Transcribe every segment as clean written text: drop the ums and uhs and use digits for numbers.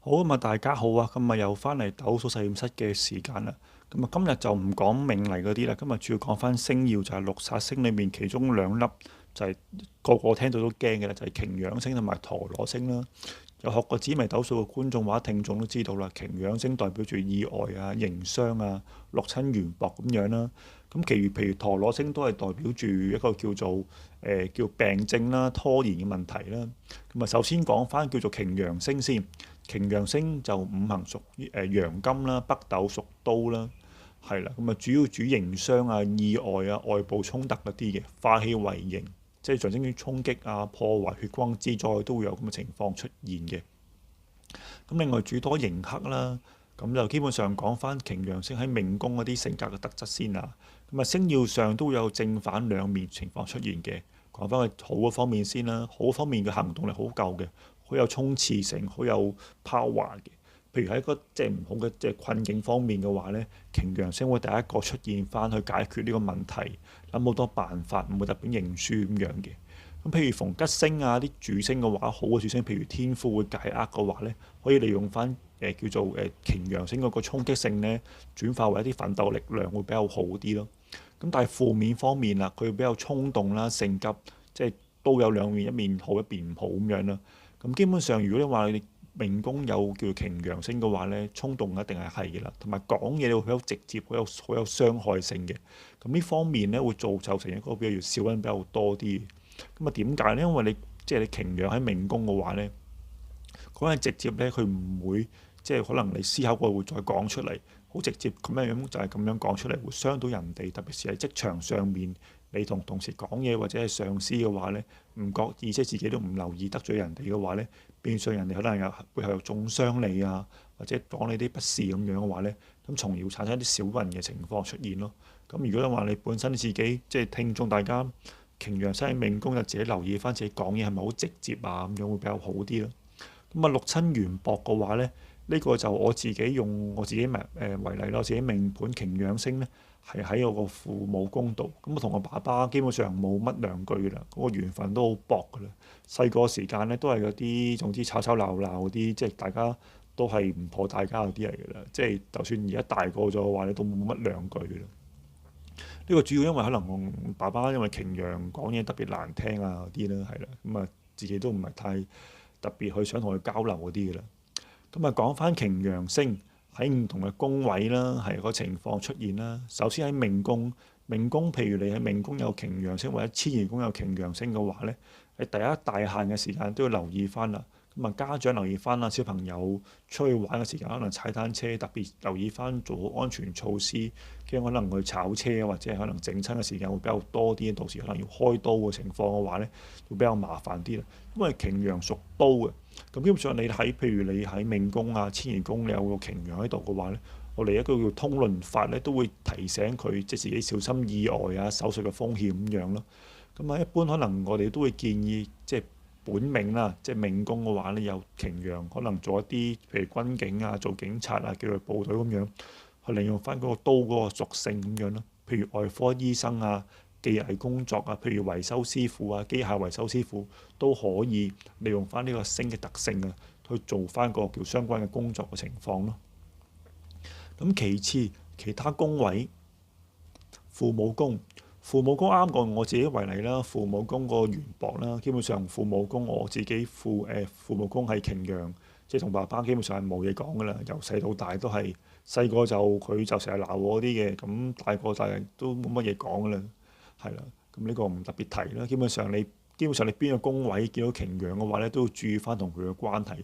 好咁啊，大家好啊！今日又翻嚟斗數實驗室嘅時間啦。咁啊，今日就唔講命理嗰啲啦，今日主要講翻星曜，就係六煞星裏面其中兩粒，就係個個聽到都驚嘅啦，就係擎羊星同埋陀羅星啦。有學過紫微斗數嘅觀眾或者聽眾都知道啦，擎羊星代表住意外啊、營商啊、六親緣薄咁樣啦。咁其餘譬如陀羅星都係代表住一個叫做叫病症啦、拖延嘅問題啦。咁啊，首先講翻叫做擎羊星先。擎羊星就五行屬陽金啦，北斗屬刀啦，係啦，咁啊主要主營商啊、意外啊、外部衝突嗰啲嘅，化氣為刑，即係象徵於衝擊啊、破壞、血光之災都會有咁嘅情況出現嘅。咁另外主多刑克啦，咁就基本上講翻擎羊星喺命宮嗰啲性格嘅特質先啊。咁啊星曜上都會有正反兩面情況出現嘅。講翻佢好嘅方面先啦，好方面嘅行動力好夠嘅，好有衝刺性，好有 power 嘅。譬如喺個即係唔好嘅即係困境方面嘅話呢，擎羊星會第一個出現翻去解決呢個問題，諗好多辦法，唔會特別認輸咁樣嘅。咁譬如逢吉星啊啲主星嘅話，好嘅主星，譬如天府會解厄嘅話呢，可以利用翻叫做擎羊星嗰個衝擊性呢，轉化為一啲奮鬥力量會比較好啲咯。咁但係負面方面啦，佢比較衝動啦、性急，即係都有兩面，一面好一面唔好咁樣啦。咁基本上，如果你話你命宮有叫做擎羊星嘅話呢，衝動一定係嘅啦，同埋講嘢會好直接，好有傷害性嘅。咁呢方面呢，會造就成一個比較小人比較多啲。咁啊點解呢？因為你即係你擎羊喺命宮嘅話呢，講嘢直接呢，佢唔會即係可能你思考過會再講出嚟，好直接咁樣就係咁樣講出嚟，會傷到人哋。特別是喺職場上面，你同同事講嘢或者係上司嘅話呢，唔覺意即係自己都唔留意得罪人哋嘅話呢，變相人哋可能有背後有中傷你啊，或者講你啲不是咁樣嘅話呢，咁從而會產生一啲小人嘅情況出現咯。咁如果你話你本身自己即係聽眾大家擎羊星喺命宮，就自己留意翻自己講嘢係咪好直接啊，咁樣會比較好啲咯。咁啊六親緣薄嘅話呢，呢個就我自己用我自己為例啦，我自己命盤擎羊星呢，係喺我個父母宮度。咁我同我爸爸基本上冇乜兩句啦，嗰個緣分都好薄噶啦。細個時間呢，都係嗰啲總之吵吵鬧鬧嗰啲，即係大家都係唔妥大家嗰啲嚟噶啦。即係就算而家大個咗嘅話咧，都冇乜兩句啦。呢個主要因為可能我爸爸因為擎羊講嘢特別難聽啊嗰啲啦，係啦，咁啊自己都唔係太特別去想同佢交流嗰啲嘅啦。咁啊講翻擎羊星喺唔同嘅宮位啦，係個情況出現啦。首先喺命宮，命宮譬如你喺命宮有擎羊星或者遷移宮有擎羊星嘅話呢，喺第一大限嘅時間都要留意翻啦。咁啊家長留意翻啦，小朋友出去玩嘅時間可能踩單車，特別留意翻做好安全措施，驚可能去炒車或者可能整親嘅時間會比較多啲，到時可能要開刀嘅情況嘅話呢，會比較麻煩啲啦。因為擎羊屬刀嘅。咁基本上你喺譬如你喺命宮啊、遷移宮你有個擎羊喺度嘅話呢，我哋一個叫通論法呢，都會提醒佢即係自己小心意外啊、手術嘅風險咁樣咯。咁啊，一般可能我哋都會建議即係本命啦，即係命宮嘅話呢，有擎羊，可能做一啲譬如軍警啊、做警察啊、紀律部隊咁樣，去利用翻嗰個刀嗰個屬性咁樣咯。譬如外科醫生啊、技藝工作啊，譬如維修師傅啊、機械維修師傅都可以利用翻呢個星嘅特性啊，去做翻個叫相關嘅工作嘅情況咯。咁其次，其他宮位，父母宮，父母宮啱過我自己為例啦。父母宮個緣薄啦，基本上父母宮我自己父母宮係擎羊，即係同爸爸基本上係冇嘢講噶啦。由細到大都係細個就佢就成日鬧我啲嘅，咁大個大都冇乜嘢講噶啦。係啦，咁呢個唔特別提啦。基本上你邊個宮位見到擎羊嘅話咧，都要注意翻同佢嘅關係。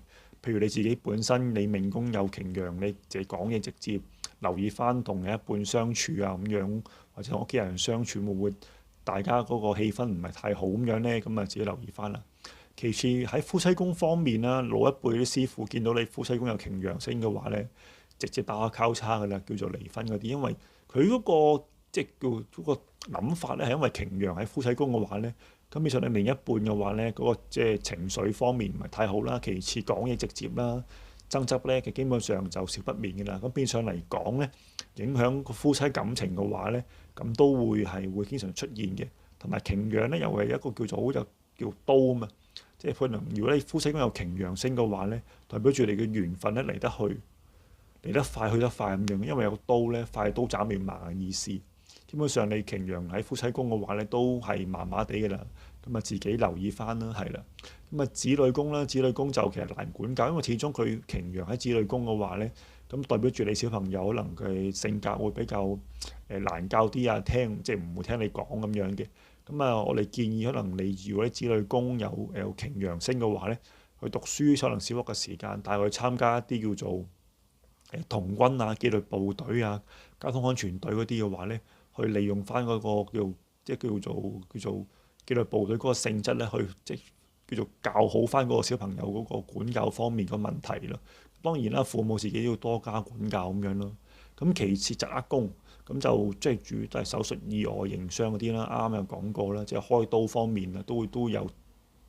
譬如你自己本身你命宮有擎羊，你自己講嘢直接留意翻同另一半相處啊咁樣，或者同屋企人相處會唔會大家嗰個氣氛唔係太好咁樣呢？咁啊自己留意翻啦。其次喺夫妻宮方面啦，老一輩啲師傅見到你夫妻宮有擎羊星嘅話咧，直接打個交叉噶啦，叫做離婚嗰啲，因為佢嗰個即係叫嗰個諗法咧，係因為擎羊喺夫妻宮嘅話咧，咁變相你另一半嘅話咧，嗰個即係情緒方面唔係太好啦。其次講嘢直接啦，爭執咧，佢基本上就少不免嘅啦。咁變相嚟講咧，影響個夫妻感情嘅話咧，咁都會經常出現嘅。同埋擎羊咧，又係一個叫做好有叫刀啊嘛，即係可能如果你夫妻宮有擎羊星嘅話咧，代表住你嘅緣分咧嚟得快去得快咁樣，因為有刀咧，快刀斬亂麻嘅意思。基本上你擎羊喺夫妻宮嘅話咧，都係麻麻地嘅啦。咁啊，自己留意翻啦，係啦。咁啊，子女宮啦，子女宮就其實難管教，因為始終佢擎羊喺子女宮嘅話咧，咁代表住你小朋友可能佢性格會比較難教啲啊，即係唔會聽你講咁樣嘅。咁啊，我哋建議可能你如果啲子女宮有擎羊星嘅話咧，去讀書可能小學嘅時間帶佢參加一啲叫做童軍啊、紀律部隊啊、交通安全隊嗰啲嘅話咧，去利用翻嗰個叫做紀律部隊嗰個性質咧，去即係叫做教好翻嗰個小朋友嗰個管教方面嘅問題咯。當然啦，父母自己都要多加管教咁樣咯。咁其次疾厄宮，咁就即係主要都係手術意外刑傷嗰啲啦。啱啱有講過啦，即係開刀方面啊，都有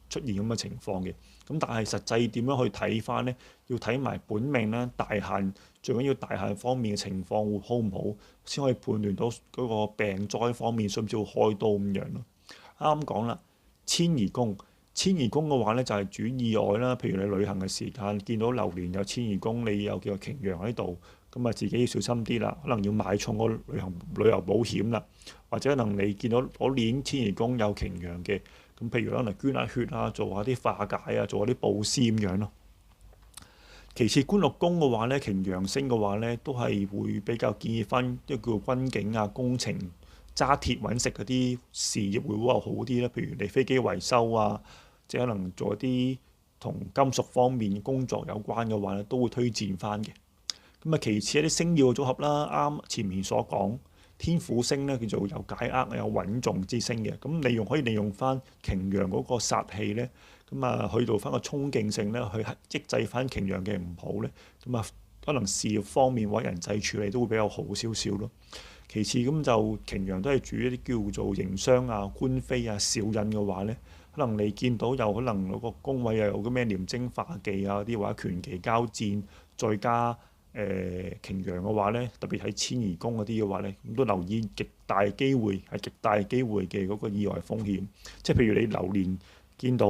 出現咁嘅情況嘅。咁但係實際點樣去睇翻呢？要睇埋本命啦、大限，最緊要大限方面嘅情況會好唔好，先可以判斷到嗰個病災方面需唔需要開刀咁樣咯。啱啱講啦，遷移宮，遷移宮嘅話咧就係主意外啦。譬如你旅行嘅時間見到流年有遷移宮，你有叫做擎羊喺度，咁啊自己要小心啲啦。可能要買重個旅遊保險啦，或者可能你見到嗰年遷移宮有擎羊嘅，咁譬如可能捐下血啊，做下啲化解啊，做下啲布施咁樣咯。其次官祿宮嘅話咧，擎羊星嘅話咧，都係會比較建議翻一個叫軍警啊、工程、揸鐵揾食嗰啲事業會比較好啲啦。譬如你飛機維修啊，即係可能做一啲同金屬方面工作有關嘅話咧，都會推薦翻嘅。咁啊，其次一啲星曜嘅組合啦，啱前面所講天府星咧叫做有解厄有穩重之星嘅，咁可以利用翻擎羊嗰個煞氣咧，咁啊去到翻個衝勁性咧，去抑制翻擎羊嘅唔好咧，咁啊可能事業方面或人際處理都會比較好少少咯。其次咁就擎羊都係主一啲叫做營商啊、官非啊、小印嘅話咧，可能你見到有可能嗰個宮位又有啲咩廉貞化忌啊嗰啲，或者權期交戰，再加擎羊嘅話咧，特別喺遷移宮嗰啲嘅話咧，咁都留意極大機會嘅嗰個意外風險。即係譬如你流年見到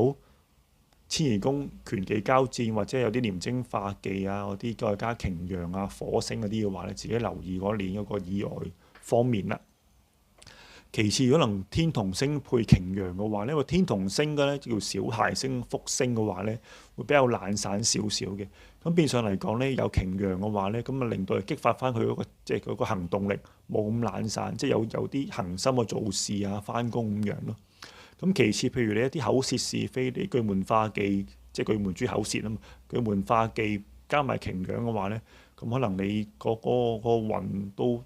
遷移宮權期交戰，或者有啲廉貞化忌啊嗰啲，再加擎羊啊、火星嗰啲嘅話咧，自己留意嗰年嗰個意外方面啦。其次，如果能天同星配擎羊嘅話咧，因為天同星嘅咧叫小諧星、福星嘅話咧，會比較懶散少少嘅。咁變相嚟講咧，有擎羊嘅話咧，咁啊令到佢激發翻佢嗰個即係嗰個行動力，冇咁懶散，即係有啲恒心去做事啊、翻工咁樣咯。咁其次，譬如你一啲口舌是非，你巨門化忌，即係巨門主口舌啊嘛，巨門化忌加埋擎羊嘅話咧，咁可能你個運都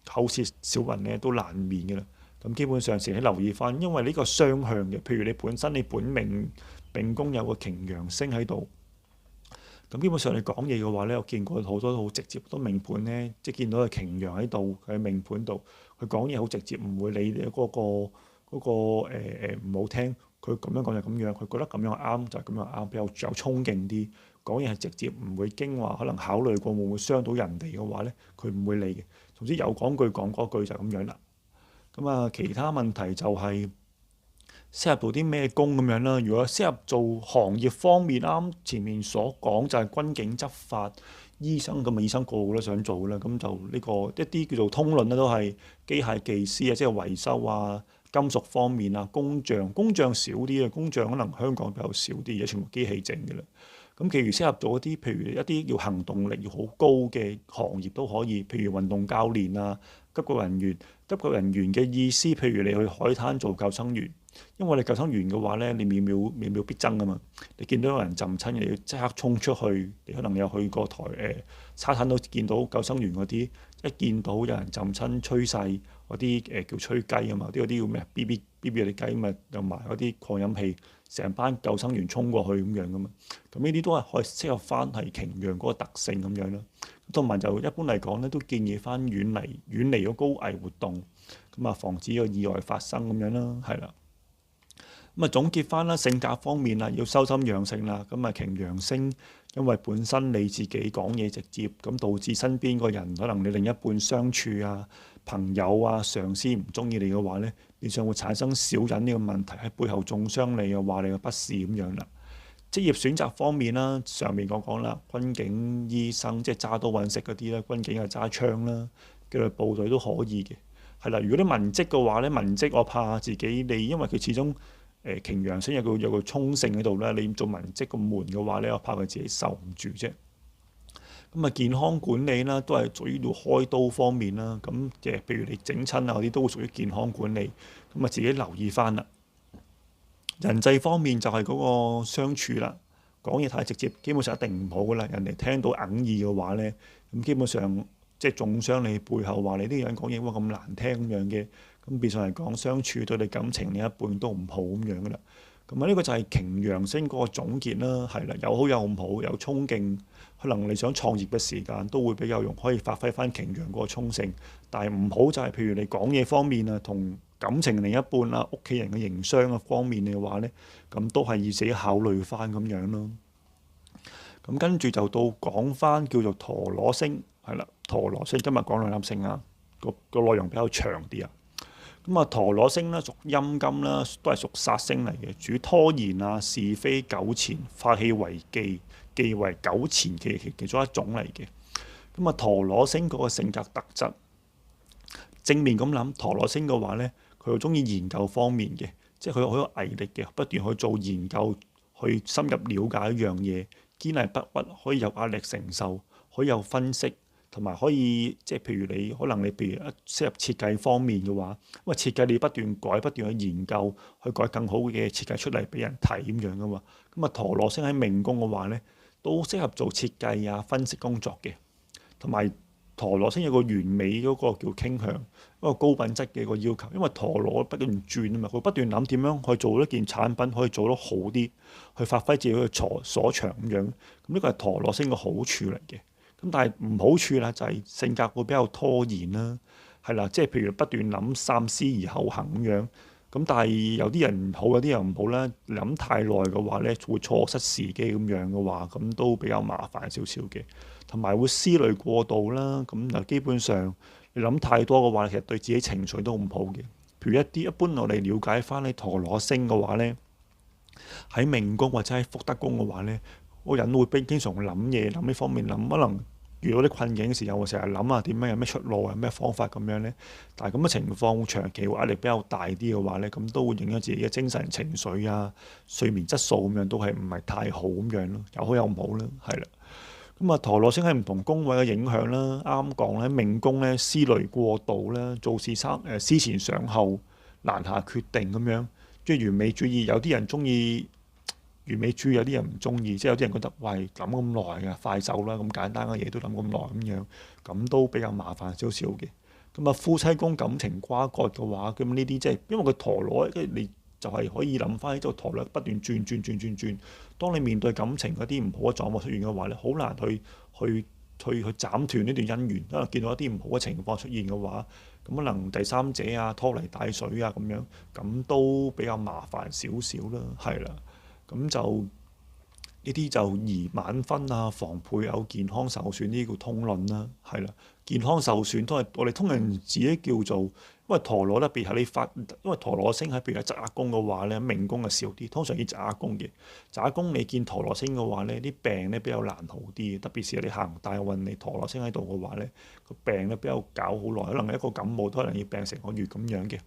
口舌小運咧都難免嘅啦。咁基本上成日留意翻，因為呢個雙向嘅，譬如你本身你本命命宮有個擎羊星喺度，咁基本上你講嘢嘅話咧，我見過好多好直接，好多命盤咧，即係見到個擎羊喺度，佢喺命盤度，佢講嘢好直接，唔會理你嗰個唔好聽，佢咁樣講就咁樣，佢覺得咁樣啱就係咁樣啱，比較有衝勁啲，講嘢係直接，唔會驚話可能考慮過會唔會傷到人哋嘅話咧，佢唔會理嘅。總之有講句講嗰句就咁樣啦。咁啊，其他問題就係適合做啲咩工咁樣啦。如果適合做行業方面，啱前面所講就係軍警執法、醫生咁啊，醫生個個都想做啦。咁就呢個一啲叫做通論咧，都係機械技師啊，即係維修啊、金屬方面啊、工匠少啲啊，工匠可能香港比較少啲，而家全部機器整嘅啦。咁其餘適合做一啲，譬如一啲要行動力要好高嘅行業都可以，譬如運動教練啊、急救人員。急救人員嘅意思，譬如你去海灘做救生員，因為我哋救生員嘅話咧，你秒秒必爭啊嘛！你見到有人浸親，你要即刻衝出去。你可能有去過沙灘都見到救生員嗰啲，一見到有人浸親，吹晒嗰啲叫吹雞啊嘛，嗰啲叫咩？BB 嗰啲雞咪又埋嗰啲擴音器，成班救生員衝過去咁樣噶嘛。咁呢啲都係可以適合翻係擎羊嗰個特性咁樣咯。同埋就一般嚟講咧，都建議翻遠離咗高危活動，咁啊防止個意外發生咁樣啦，係啦。咁啊總結翻啦，性格方面啦，要修心養性啦。咁啊擎羊星因為本身你自己講嘢直接，咁導致身邊個人可能你另一半相處啊、朋友啊、上司唔中意你嘅話呢，變相會產生小人呢個問題喺背後中傷你，又話你嘅不是咁樣啦。職業選擇方面啦，上面講講啦，軍警、醫生即係揸刀揾食嗰啲啦，軍警係揸槍啦，紀律部隊都可以嘅。係啦，如果你文職嘅話咧，文職我怕自己你，因為佢始終擎羊星有個衝性喺度咧，你做文職咁悶嘅話咧，我怕佢自己受唔住啫。咁啊，健康管理啦，都係屬於要開刀方面啦。咁譬如你整親啊嗰啲，都會屬於健康管理。咁啊，自己留意翻啦。人際方面就係嗰個相處啦，講嘢太直接，基本上一定唔好噶啦。人哋聽到哽耳嘅話呢，咁基本上即係中傷你背後話你呢個人講嘢哇咁難聽咁樣嘅，咁變相嚟講相處對你感情另一半都唔好咁樣噶啦。咁啊，呢個就係擎羊星嗰個總結啦，係啦，有好有唔好，有衝勁，可能你想創業嘅時間都會比較容易可以發揮翻擎羊嗰個衝性，但係唔好就係譬如你講嘢方面啊，同感情另一半啊、屋企人嘅營商嘅方面嘅話呢，咁都係要自己考慮翻咁樣咯。咁跟住就到講翻叫做陀羅星，係啦，陀羅星今日講兩粒星啊，個內容比較長啲啊。咁啊，陀羅星咧屬陰金啦，都係屬煞星嚟嘅，主拖延啊、是非糾纏、發氣為忌，忌為糾纏嘅其中一種嚟嘅。咁啊，陀羅星嗰個性格特質，正面咁諗，陀羅星嘅話呢，佢好中意研究方面嘅，即係佢好有毅力嘅，不斷去做研究，去深入了解一樣嘢，堅毅不屈，可以有壓力承受，可以有分析。同埋可以即係譬如你可能你譬如適合設計方面嘅話，因為設計你不斷改不斷去研究，去改更好嘅設計出嚟俾人睇咁樣噶嘛。咁啊，陀羅星喺命宮嘅話咧，都適合做設計啊、分析工作嘅。同埋陀羅星有個完美嗰個叫傾向，一個高品質嘅一個要求。因為陀羅不斷轉啊嘛，佢不斷諗點樣去做一件產品可以做得好啲，去發揮自己嘅所長咁樣。咁呢個係陀羅星嘅好處嚟嘅。咁但係唔好處啦，就係性格會比較拖延啦，係啦，即係譬如不斷諗三思而後行咁樣。咁但係有啲人唔好，有啲人唔好啦。諗太耐嘅話咧，會錯失時機咁樣嘅話，咁都比較麻煩少少嘅。同埋會思慮過度啦，咁就基本上你諗太多嘅話，其實對自己情緒都唔好嘅。譬如一般我哋了解翻你陀羅星嘅話咧，喺命宮或者喺福德宮嘅話咧。個人會經常諗嘢，諗呢方面諗，可能遇到啲困境嘅時候，會成日諗下點樣有咩出路，有咩方法咁樣呢。但係咁嘅情況長期壓力比較大啲嘅話呢，咁都會影響自己嘅精神情緒啊、睡眠質素咁樣，都係唔係太好咁樣咯，有好有唔好啦，係啦。咁啊，陀羅星喺唔同宮位嘅影響啦，啱啱講咧，命宮咧思慮過度啦，做事思前想後，難下決定咁樣，即係完美主義。有啲人中意。完美主義有啲人唔中意，即係有啲人覺得喂諗咁耐嘅快手啦，咁簡單嘅嘢都諗咁耐咁樣，咁都比較麻煩少少嘅。咁啊，夫妻宮感情瓜葛嘅話，咁呢啲即係因為佢陀羅，跟住你就係可以諗翻呢個陀羅不斷轉。當你面對感情嗰啲唔好嘅狀況出現嘅話咧，好難去斬斷呢段姻緣，因為見到一啲唔好嘅情況出現嘅話，咁可能第三者啊拖泥帶水啊咁樣，咁都比較麻煩少少啦，係啦。咁就呢啲就宜晚婚啊、防配偶、健康受損呢個通論啦，係啦。健康受損都係我哋通常自己叫做，因為陀羅特別係因為陀羅星喺譬如喺宅宮嘅話咧，命宮係少啲，通常以宅宮嘅。宅宮你見陀羅星嘅話咧，啲病咧比較難好啲，特別是你行大運你陀羅星喺度嘅話咧，個病咧比較搞好耐，可能一個感冒都可能要病成個月咁樣嘅。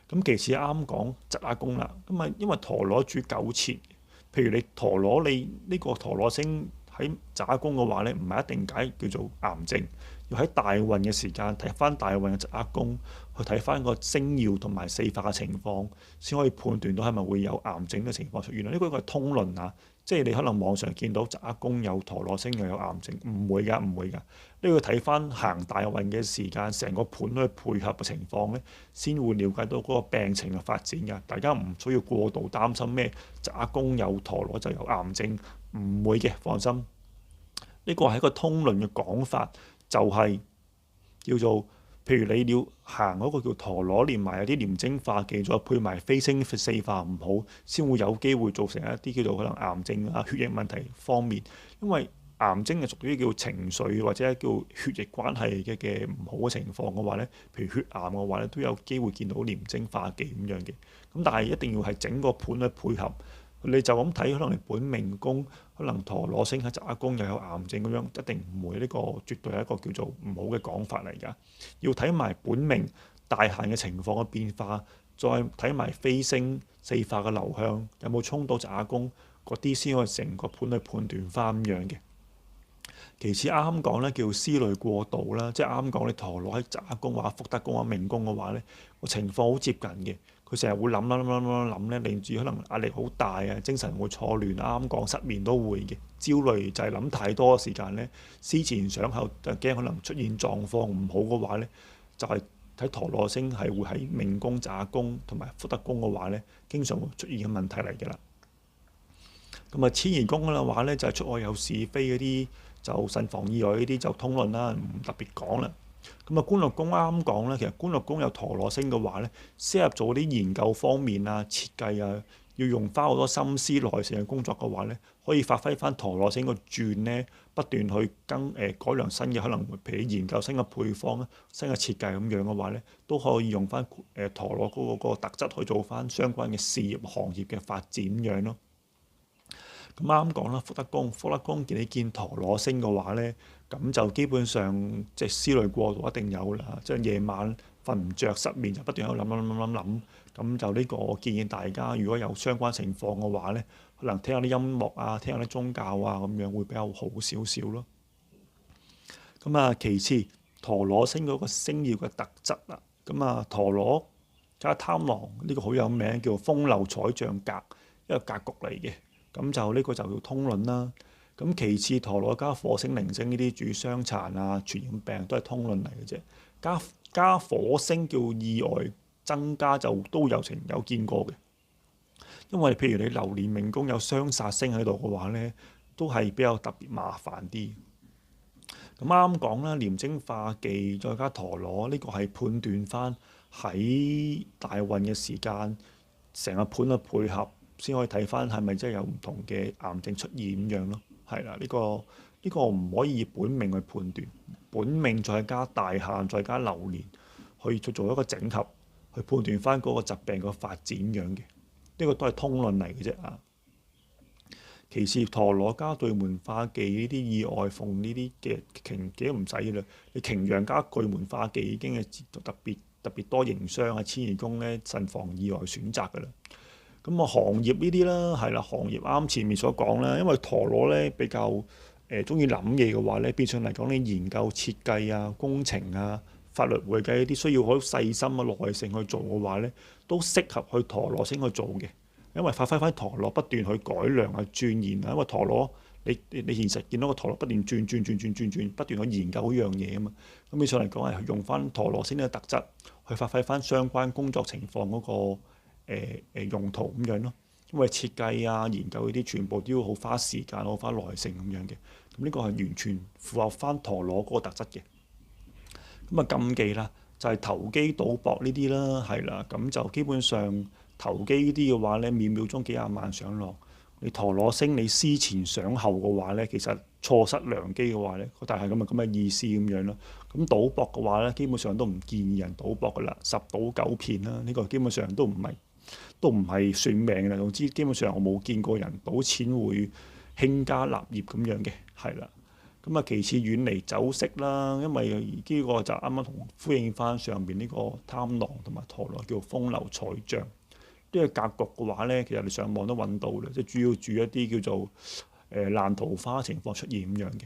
咁其次啱講疾厄宮啦，咁啊因為陀羅主糾纏，譬如你陀羅你呢個陀羅星喺疾厄宮嘅話咧，唔係一定解叫做癌症，要喺大運嘅時間睇翻大運嘅疾厄宮，去睇翻個星曜同埋四化嘅情況，先可以判斷到係咪會有癌症嘅情況出現啦。呢個係通論啊。即係你可能網上見到疾厄宮有陀羅星又有癌症，唔會㗎，唔會㗎。呢個睇翻行大運嘅時間，成個盤去配合嘅情況咧，先會了解到嗰個病情嘅發展㗎。大家唔需要過度擔心咩疾厄宮有陀羅就有癌症，唔會嘅，放心。呢個係一個通論嘅講法，就係叫做譬如你要行嗰個叫陀羅，連埋有啲廉貞化忌，再配埋飛星四化唔好，先會有機會造成一啲叫做可能癌症啊、血液問題方面。因為癌症係屬於叫情緒或者叫血液關係嘅唔好嘅情況嘅話咧，譬如血癌嘅話咧，都有機會見到廉貞化忌咁樣嘅。咁但係一定要係整個盤去配合。你就咁睇，可能你本命宮可能陀羅星喺宅宮又有癌症咁樣，一定唔會，呢個絕對係一個叫做唔好嘅講法嚟㗎。要睇埋本命大限嘅情況嘅變化，再睇埋飛星四化嘅流向，有冇衝到宅宮嗰啲，先可以成個盤去判斷翻咁樣嘅。其次啱啱講咧叫思慮過度啦，即係啱啱講你陀羅喺宅宮或者福德宮或者命宮嘅話咧，個情況好接近嘅。佢成日會諗咧，令住可能壓力好大啊，精神會錯亂，啱啱講失眠都會嘅。焦慮就係諗太多嘅時間咧，思前想後，就驚可能出現狀況唔好嘅話咧，就係睇陀羅星係會喺命宮、宅宮同埋福德宮嘅話咧，經常會出現嘅問題嚟嘅啦。咁啊，遷移宮嘅話咧，就係出外有是非嗰啲，就慎防意外呢啲就通論啦，唔特別講啦。咁啊，官祿宮啱啱講咧，其實官祿宮有陀羅星嘅話咧，適合做啲研究方面啊、設計啊，要用花好多心思、耐性嘅工作嘅話咧，可以發揮翻陀羅星個轉咧，不斷去改良新嘅可能，譬如研究新嘅配方啊、新嘅設計咁樣嘅話咧，都可以用翻陀羅嗰個特質去做翻相關嘅事業行業嘅發展咁樣咯。咁啱講啦，福德宮見你見陀羅星嘅話咧，咁就基本上即係思慮過度一定有啦，即係夜晚瞓唔着、失眠就不斷喺度諗，咁就呢個我建議大家如果有相關情況嘅話咧，可能聽下啲音樂啊，聽下啲宗教啊咁樣會比較好少少咯。咁啊，其次陀羅星嗰個星曜嘅特質啦，咁啊陀羅加貪狼呢個好有名，叫做風流彩象格，一個格局嚟嘅。咁就呢個就叫通論啦。咁其次陀羅加火星、鈴星呢啲主傷殘啊、傳染病都係通論嚟嘅啫。加火星叫意外增加就都有見過嘅。因為譬如你流年命宮有雙煞星喺度嘅話咧，都係比較特別麻煩啲。咁啱講啦，廉貞化忌再加陀羅呢個係判斷翻喺大運嘅時間，成個盤嘅配合。先可以睇翻係咪真係有唔同嘅癌症出現咁樣咯，係啦，呢個唔可以以本命去判斷，本命再加大限再加流年去做一個整合，去判斷翻嗰個疾病個發展樣嘅，呢個都係通論嚟嘅啫啊。其次陀羅加巨門化忌呢啲意外逢呢啲嘅擎幾都唔使啦，你擎羊加巨門化忌已經係特別多營商啊，遷移宮咧慎防意外選擇㗎啦。咁啊，行業呢啲啦，係啦，行業啱前面所講啦，因為陀羅咧比較中意諗嘢嘅話咧，變相嚟講你研究設計啊、工程啊、法律會計呢啲需要好細心嘅耐性去做嘅話咧，都適合去陀羅星去做嘅，因為發揮翻陀羅不斷去改良啊、鑽研啊，因為陀羅你現實見到個陀羅不斷轉，不斷去研究一樣嘢啊嘛，咁變相嚟講係用翻陀羅星嘅特質去發揮翻相關工作情況嗰個用途咁樣咯，因為設計啊、研究呢啲全部都要好花時間、好花耐性咁樣嘅。咁呢個係完全符合翻陀羅嗰個特質嘅。咁啊禁忌啦，就係投機賭博呢啲啦，係啦。咁就基本上投機呢啲嘅話咧，秒秒鐘幾廿萬上落。你陀羅星你思前想後嘅話咧，其實錯失良機嘅話咧，但係咁嘅意思咁樣咯。咁賭博嘅話咧，基本上都唔建議人賭博噶啦，十賭九騙啦。呢個基本上都唔係算命嘅啦，總之基本上我冇見過人賭錢會興家立業咁樣嘅，係啦。咁啊，其次遠離酒色啦，因為呢個就啱啱同呼應翻上邊呢個貪狼同埋陀羅叫風流彩象。呢個格局嘅話咧，其實你上網都揾到啦，即係主要住一啲叫做爛桃花情況出現咁樣嘅。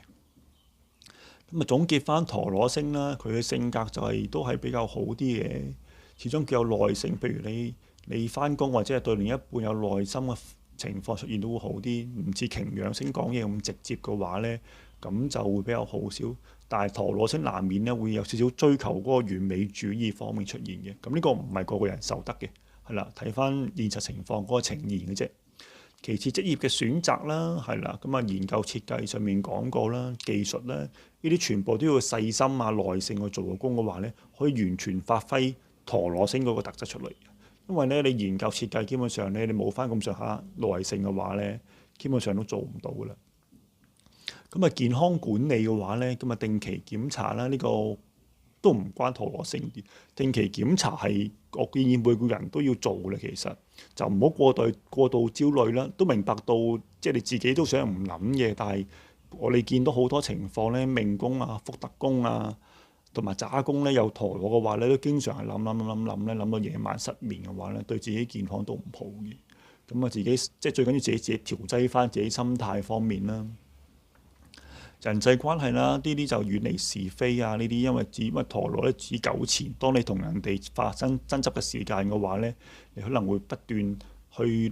咁啊，總結翻陀羅星啦，佢嘅性格就都係比較好啲嘅，始終叫有耐性。譬如你翻工或者係對另一半有耐心嘅情況出現都會好啲，唔似擎羊星講嘢咁直接嘅話咧，咁就會比較好少。但係陀羅星難免咧會有少少追求嗰個完美主義方面出現嘅，咁呢個唔係個個人受得嘅，係啦，睇翻現實情況嗰個呈現嘅啫。其次職業嘅選擇啦，係啦，咁啊研究設計上面講過啦，技術咧，呢啲全部都要細心啊、耐性去做個工嘅話咧，可以完全發揮陀螺星嗰個特質出嚟。因為咧，你研究設計基本上咧，你冇翻咁上下耐性嘅話咧，基本上都做唔到噶啦。咁啊，健康管理嘅話咧，咁啊定期檢查啦，呢個都唔關陀螺星啲。定期檢查係我建議每個人都要做嘅，其實就唔好過度焦慮啦。都明白到即係你自己都想唔諗嘅，但係我哋見到好多情況咧，命宮啊、福德宮啊，同埋渣宮咧有陀螺嘅話咧，都經常係諗咧，諗到夜晚失眠嘅話咧，對自己健康都唔好嘅。咁啊，自己即係最緊要自己調劑翻自己心態方面啦。人際關係啦，呢啲就遠離是非啊，呢啲因為陀螺咧指糾纏，當你同人哋發生爭執嘅時間嘅話咧，你可能會不斷去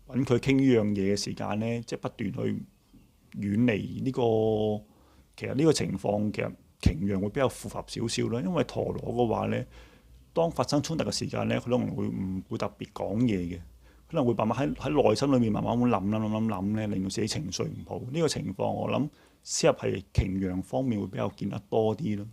揾佢傾呢樣嘢嘅時間咧，即係不斷去遠離呢個。其實呢個情況其實擎羊會比較符合少少啦，因為陀螺嘅話咧，當發生衝突嘅時間咧，佢可能會唔會特別講嘢嘅，可能會慢慢喺內心裏面慢慢咁諗咧，令到自己情緒唔好。呢個情況我諗適合係擎羊方面會比較見得多啲咯。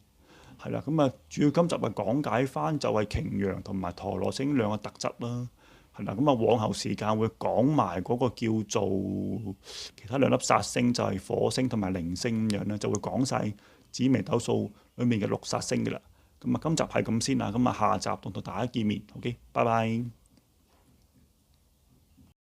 係啦，咁啊，主要今集咪講解翻就係擎羊同埋陀螺星兩個特質啦。係啦，咁啊，往後時間會講埋嗰個叫做其他兩粒煞星，就係火星同埋鈴星咁樣咧，就會講晒紫微斗數裡面嘅六煞星嘅啦。咁啊，今集係咁先啦，咁啊，下集同大家見面。OK，拜拜。